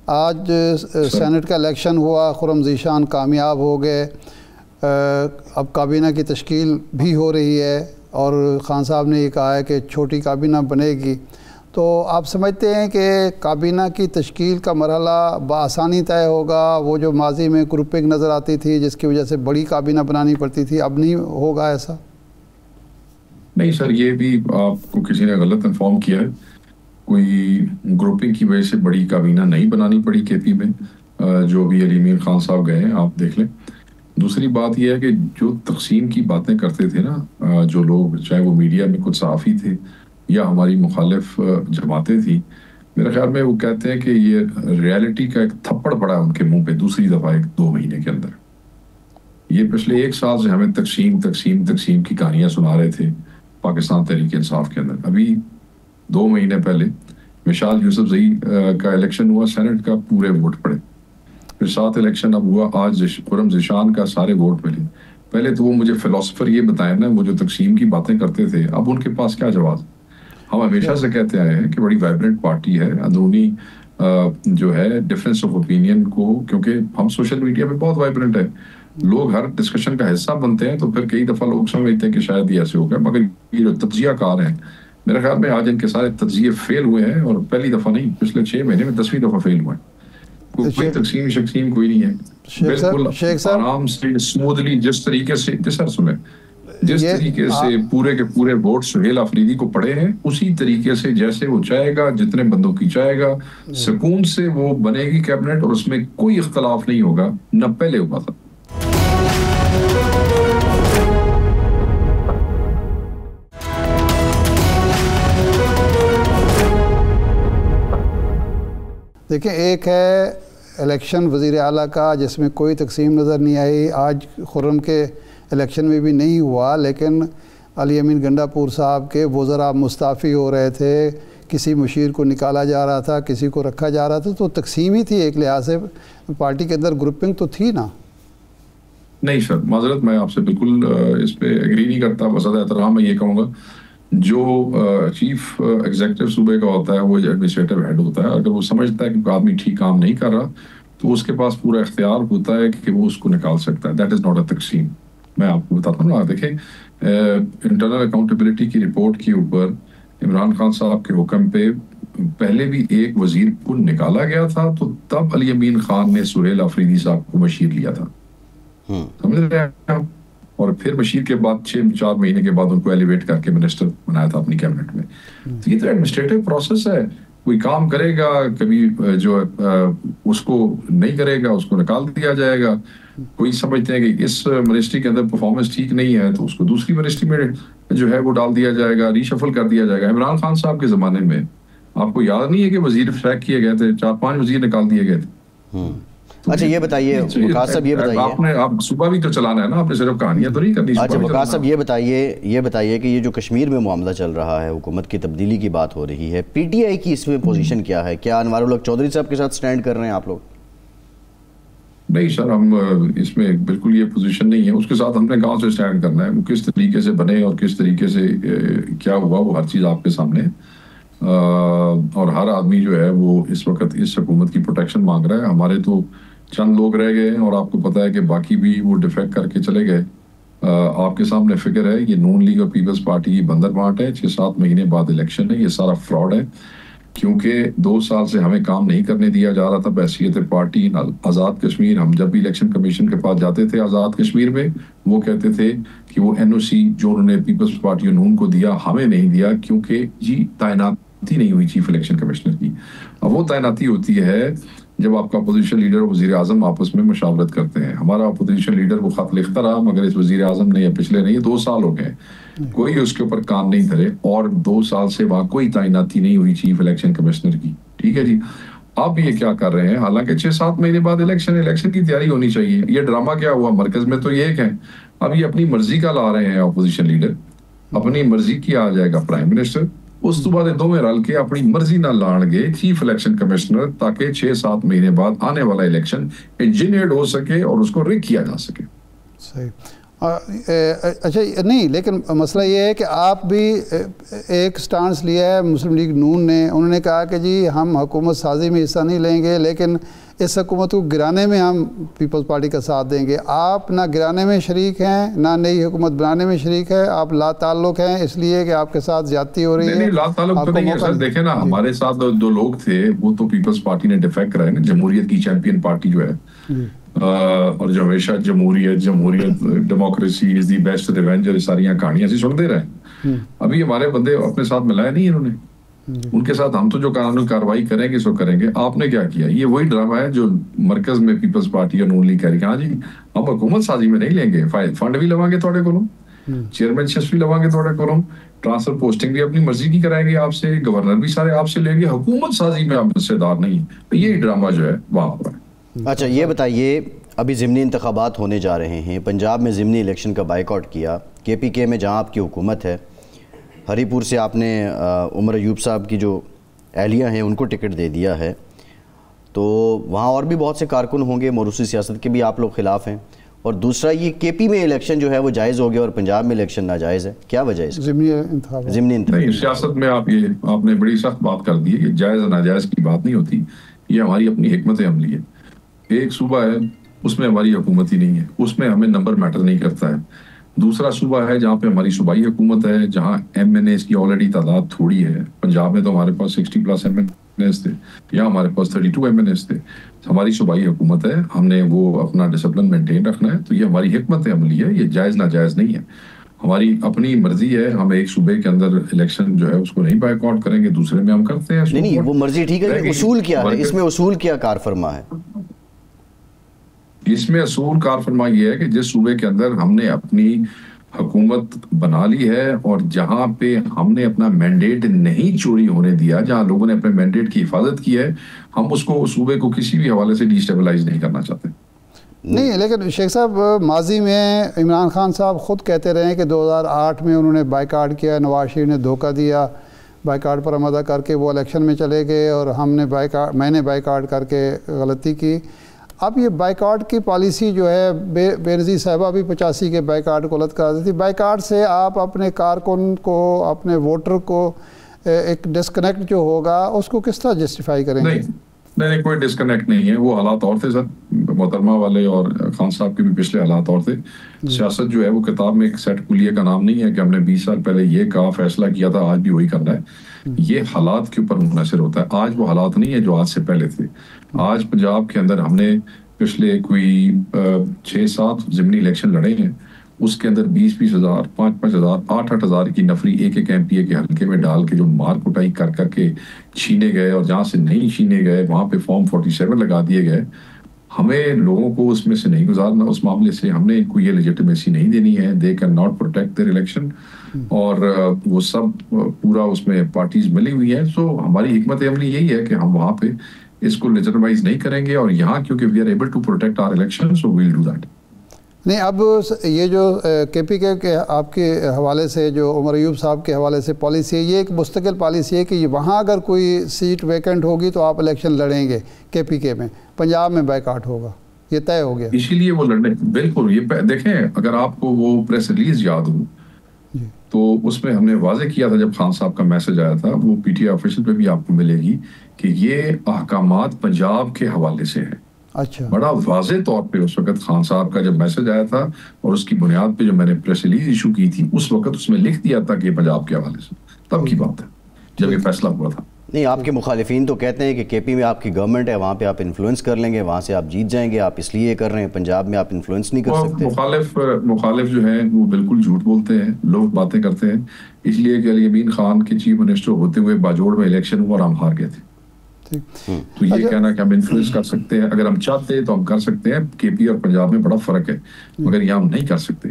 आज सेनेट का इलेक्शन हुआ, खुर्रम ज़ीशान कामयाब हो गए, अब काबीना की तश्कील भी हो रही है और खान साहब ने ये कहा है कि छोटी काबीना बनेगी। तो आप समझते हैं कि काबीना की तश्कील का मरहला बआसानी तय होगा? वो जो माजी में ग्रुपिंग नज़र आती थी जिसकी वजह से बड़ी काबीना बनानी पड़ती थी, अब नहीं होगा ऐसा? नहीं सर, ये भी आपको किसी ने गलत इन्फॉर्म किया है। कोई ग्रुपिंग की वजह से बड़ी काबीना नहीं बनानी पड़ी केपी में। जो भी अली अमीन खान साहब गए हैं आप देख लें। दूसरी बात यह है कि जो तकसीम की बातें करते थे ना, जो लोग, चाहे वो मीडिया में कुछ सहाफ़ी थे या हमारी मुखालिफ जमातें थी, मेरे ख्याल में वो कहते हैं कि ये रियलिटी का एक थप्पड़ पड़ा उनके मुंह पे दूसरी दफ़ा 1-2 महीने के अंदर। ये पिछले 1 साल से हमें तकसीम तकसीम तकसीम की कहानियाँ सुना रहे थे पाकिस्तान तहरीक इंसाफ के अंदर। अभी 2 महीने पहले मिसाल यूसुफजई का इलेक्शन हुआ, सेनेट का पूरे वोट पड़े। फिर 7 इलेक्शन अब हुआ, आज खुर्रम ज़ीशान का सारे वोट मिले। पहले तो वो मुझे फिलोसफर ये बताए ना, वो जो तकसीम की बातें करते थे, अब उनके पास क्या जवाब? हम हमेशा से कहते आए हैं कि बड़ी वाइब्रेंट पार्टी है, अंदरूनी जो है डिफरेंस ऑफ ओपिनियन को, क्योंकि हम सोशल मीडिया पे बहुत वाइब्रेंट है, लोग हर डिस्कशन का हिस्सा बनते हैं, तो फिर कई दफ़ा लोग समझते हैं कि शायद ये ऐसे हो गया। मगर ये जो तज्जिया कार हैं, मेरे ख्याल में आज इनके सारे तज्जिए फेल हुए हैं, और पहली दफ़ा नहीं, पिछले 6 महीने में 10वीं दफ़ा फेल हुए हैं। कोई तकसीम शक्सीम कोई नहीं है, बिल्कुल आराम से स्मूथली जिस तरीके से जिस तरीके से पूरे के पूरे वोट सुहेल अफरीदी को पड़े हैं, उसी तरीके से जैसे वो चाहेगा, जितने बंदों की चाहेगा, सुकून से वो बनेगी कैबिनेट, और उसमें कोई इख्तलाफ नहीं होगा, न पहले हुआ था। देखिए, एक है इलेक्शन वज़ीर आला का जिसमें कोई तकसीम नज़र नहीं आई, आज खुर्रम के इलेक्शन में भी नहीं हुआ, लेकिन अली अमीन गंडापुर साहब के वज़रा मुस्ताफ़ी हो रहे थे, किसी मुशीर को निकाला जा रहा था, किसी को रखा जा रहा था, तो तकसीम ही थी एक लिहाज से, पार्टी के अंदर ग्रुपिंग तो थी ना? नहीं सर, माजरत, मैं आपसे बिल्कुल इस पे एग्री नहीं करता। बसद एहतराम मैं ये कहूँगा, जो चीफ एग्जीक्यूटिव सूबे का होता है वो एडमिनिस्ट्रेटिव हेड होता है। अगर वो समझता है कि आदमी ठीक काम नहीं कर रहा, तो उसके पास पूरा इख्तियार होता है कि वो उसको निकाल सकता है। दैट इज़ नॉट अ तकसीम। मैं आपको बताता हूँ ना, देखें, इंटरनल अकाउंटेबिलिटी की रिपोर्ट के ऊपर इमरान खान साहब के हुक्म पे पहले भी एक वजीर को निकाला गया था, तो तब अली अमीन खान ने सुहेल अफरीदी साहब को मशीर लिया था, समझ रहे हैं आप? और फिर बशीर के बाद 6-4 महीने के बाद उनको एलिवेट करके मिनिस्टर बनाया था अपनी कैबिनेट में। तो ये तो एडमिनिस्ट्रेटिव प्रोसेस है। कोई काम करेगा, कभी जो उसको नहीं करेगा उसको निकाल दिया जाएगा। कोई समझते हैं कि इस मिनिस्ट्री के अंदर परफॉर्मेंस ठीक नहीं है, तो उसको दूसरी मिनिस्ट्री में जो है वो डाल दिया जाएगा, रीशफल कर दिया जाएगा। इमरान खान साहब के ज़माने में आपको याद नहीं है कि वजीर सैक किए गए थे, 4-5 वजीर निकाल दिए गए थे। अच्छा, ये बताइए वकास साहब, ये बताइए, आप सुबह भी तो चलाना है ना, आपने सिर्फ कहानियां तो नहीं करनी। अच्छा वकास साहब, ये बताइए कि ये जो कश्मीर में मामला चल रहा है, हुकूमत की तब्दीली की बात हो रही है, पीटीआई की इसमें पोजीशन क्या है? क्या अनवारुल हक चौधरी साहब के साथ स्टैंड कर रहे हैं आप लोग? नहीं सर, हम इसमें बिल्कुल ये पोजीशन नहीं है। उसके साथ हमने गांव से स्टैंड करना है। वो किस तरीके से बने और किस तरीके से क्या हुआ, वो हर चीज़ आपके सामने है। और हर आदमी जो है वो इस वक्त इस हुकूमत की प्रोटेक्शन मांग रहा है। हमारे तो चंद लोग रह गए हैं, और आपको पता है कि बाकी भी वो डिफेक्ट करके चले गए। आपके सामने फिक्र है, ये नून लीग और पीपल्स पार्टी की बंदरबांट है। 6-7 महीने बाद इलेक्शन है, ये सारा फ्रॉड है, क्योंकि 2 साल से हमें काम नहीं करने दिया जा रहा था बहसीयत पार्टी। आज़ाद कश्मीर, हम जब भी इलेक्शन कमीशन के पास जाते थे आज़ाद कश्मीर में, वो कहते थे कि वो NOC जो उन्होंने पीपल्स पार्टी और नून को दिया, हमें नहीं दिया, क्योंकि जी तैनाती नहीं हुई चीफ इलेक्शन कमिश्नर की। अब वो तैनाती होती है जब आपका अपोजिशन लीडर और वज़ीर आज़म आपस में मशावरत करते हैं। हमारा अपोजिशन लीडर वो खत लिखता रहा, मगर इस वज़ीर आज़म ने, या पिछले नहीं, 2 साल हो गए, कोई उसके ऊपर कान नहीं धरे, और 2 साल से वहाँ कोई तैनाती नहीं हुई चीफ इलेक्शन कमिश्नर की। ठीक है जी। अब ये क्या कर रहे हैं, हालांकि 6-7 महीने बाद इलेक्शन की तैयारी होनी चाहिए। ये ड्रामा क्या हुआ, मरकज में तो ये एक है, अब ये अपनी मर्जी का ला रहे हैं अपोजिशन लीडर, अपनी मर्जी की आ जाएगा प्राइम मिनिस्टर, उस तो बाद दोवें रल के अपनी मर्जी ना लाणगे चीफ इलेक्शन कमिश्नर, ताकि 6-7 महीने बाद आने वाला इलेक्शन इंजीनियर्ड हो सके और उसको रिग किया जा सके। सही। अच्छा नहीं, लेकिन मसला ये है कि आप भी एक स्टांस लिया है मुस्लिम लीग नून ने, उन्होंने कहा कि जी हम हुकूमत साजी में हिस्सा नहीं लेंगे, लेकिन इस हुकूमत को गिराने में हम पीपल्स पार्टी का साथ देंगे। आप ना गिराने में शरीक हैं, ना नई हुकूमत बनाने में शरीक है, आप ला ताल्लुक हैं इसलिए कि आपके साथ ज्यादती हो रही है। नहीं, ला ताल्लुक तो नहीं है सर। देखे ना, हमारे साथ दो लोग थे, वो तो पीपल्स पार्टी ने डिफेक्ट कराए ना, जमहूरियत की चैंपियन पार्टी जो है, और जो हमेशा जमहूरियत democracy is the best revenge और सारी कहानियां ऐसी सुनते रहे। अभी हमारे बंदे अपने साथ मिलाए नहीं इन्होंने, उनके साथ हम तो जो कानूनी कार्रवाई करेंगे सो करेंगे। आपने क्या किया? ये वही ड्रामा है जो मरकज में पीपल्स पार्टी और नून लीग कह रही है, हाँ जी हम हुकूमत साजी में नहीं लेंगे, फंड भी लवाएंगे थोड़े को, चेयरमैनशिप भी लवाएंगे थोड़े को, ट्रांसफर पोस्टिंग भी अपनी मर्जी की कराएंगे आपसे, गवर्नर भी सारे आपसे लेंगे, हुकूमत साजी में आप हिस्सेदार नहीं है। तो ये ड्रामा जो है वहां पर है। अच्छा ये बताइए, अभी ज़िमनी इंतखाबात होने जा रहे हैं, पंजाब में ज़िमनी इलेक्शन का बाइकआउट किया, KPK में जहां आपकी हुकूमत है, हरीपुर से आपने उमर अयूब साहब की जो एहलिया हैं उनको टिकट दे दिया है, तो वहाँ और भी बहुत से कारकुन होंगे, मौरूसी सियासत के भी आप लोग खिलाफ हैं, और दूसरा ये KP में इलेक्शन जो है वो जायज़ हो गया और पंजाब में इलेक्शन नाजायज़ है, क्या वजह है इसकी? ज़िमनी इंतखाब सियासत में आपने बड़ी सख्त बात कर दी है, जायज़ नाजायज़ की बात नहीं होती, ये हमारी अपनी हिकमत अमली है। एक सूबा है उसमें हमारी हुकूमत ही नहीं है, उसमें हमें नंबर मैटर नहीं करता है। दूसरा सूबा है जहाँ पे हमारी सूबाई हुकूमत है, जहाँ MNAs की ऑलरेडी तादाद थोड़ी है। पंजाब में तो हमारे पास 60+ MNAs थे, यहाँ हमारे पास 32 MNAs थे। हमारी सूबाई हुकूमत है, हमने वो अपना डिसिप्लिन मेंटेन रखना है, तो ये हमारी हिकमत अमली है, ये जायज़ नाजायज़ नहीं है। हमारी अपनी मर्जी है, हम एक सूबे के अंदर इलेक्शन जो है उसको नहीं बाइकआउट करेंगे, दूसरे में हम करते हैं। नहीं वो मर्जी ठीक है, उसूल क्या है इसमें, उसूल क्या कार फरमा है इसमें? असूल कार फरमा ये है कि जिस सूबे के अंदर हमने अपनी हुकूमत बना ली है और जहां पे हमने अपना मैंडेट नहीं चोरी होने दिया, जहां लोगों ने अपने मैंडेट की हिफाजत की है, हम उसको सूबे को किसी भी हवाले से डिस्टेबलाइज नहीं करना चाहते। नहीं, लेकिन शेख साहब माजी में इमरान खान साहब ख़ुद कहते रहे कि 2008 में उन्होंने बाइकाट किया, नवाज शरीफ ने धोखा दिया, बाइकाट पर अमदा करके वो इलेक्शन में चले गए और मैंने बाइकाट करके गलती की। अब ये बाइकाट की पॉलिसी जो है, बेनज़ीर साहिबा भी 85 के बाइकाट को गलत करा देती। बाइकाट से आप अपने कारकुन को, अपने वोटर को एक डिस्कनेक्ट जो होगा उसको किस तरह जस्टिफाई करेंगे? नहीं, कोई डिस्कनेक्ट नहीं है, वो हालात और थे सर, मोहतरमा वाले और खान साहब के भी पिछले हालात और थे। सियासत जो है वो किताब में एक सेट कुलिये का नाम नहीं है कि हमने 20 साल पहले ये कहा, फैसला किया था, आज भी वही करना है। ये हालात के ऊपर मुनहसर होता है। आज वो हालात नहीं है जो आज से पहले थे। आज पंजाब के अंदर हमने पिछले कोई 6-7 ज़िमनी इलेक्शन लड़े हैं, उसके अंदर 20-20 हज़ार, 5-5 हज़ार, 8-8 हज़ार की नफरी एक MPA के हल्के में डाल के जो मार कुटाई कर करके छीने गए, और जहाँ से नहीं छीने गए वहाँ पे फॉर्म 47 लगा दिए गए। हमें लोगों को उसमें से नहीं गुजारना, उस मामले से हमने इनको ये लेजिटिमेसी नहीं देनी है। They can not protect their election, और वो सब पूरा उसमें पार्टीज मिली हुई है। सो हमारी हिकमत अमली यही है कि हम वहाँ पे इसको लेजिटिमाइज नहीं करेंगे, और यहाँ क्योंकि we are able to protect our election, so we will do that. नहीं, अब ये जो KPK के आपके हवाले से, जो उमर अयूब साहब के हवाले से पॉलिसी है, ये एक मुस्तकिल पॉलिसी है कि वहाँ अगर कोई सीट वैकेंट होगी तो आप इलेक्शन लड़ेंगे KPK में, पंजाब में बाइकाट होगा, ये तय हो गया। इसीलिए वो लड़ने, बिल्कुल। ये देखें, अगर आपको वो प्रेस रिलीज याद हो तो उसमें हमने वाजे किया था, जब खान साहब का मैसेज आया था, वो PTI ऑफिशियल पे भी आपको मिलेगी कि ये अहकामात पंजाब के हवाले से है। अच्छा, बड़ा वाज़े तौर पे उस वक्त खान साहब का जब मैसेज आया था, और उसकी बुनियाद पे जो मैंने प्रेस रिलीज इशू की थी, उस वक्त उसमें लिख दिया था कि पंजाब के हवाले से। तब की बात है जब ये फैसला हुआ था। नहीं, आपके मुखालिफिन तो कहते हैं कि KP में आपकी गवर्नमेंट है, वहाँ पे आप इन्फ्लुएंस कर लेंगे, वहाँ से आप जीत जाएंगे, आप इसलिए कर रहे हैं, पंजाब में आप इन्फ्लुएंस नहीं कर सकते। मुखालिफ जो है वो बिल्कुल झूठ बोलते हैं, लोग बातें करते हैं, इसलिए कि अली अमीन खान के चीफ मिनिस्टर होते हुए बाजोड़ में इलेक्शन हुआ और हम हार गए थे। तो ये कहना कि हम इन्फ्लुएंस कर सकते हैं, अगर हम चाहते हैं तो हम कर सकते हैं। KP और पंजाब में बड़ा फर्क है, मगर ये हम नहीं कर सकते।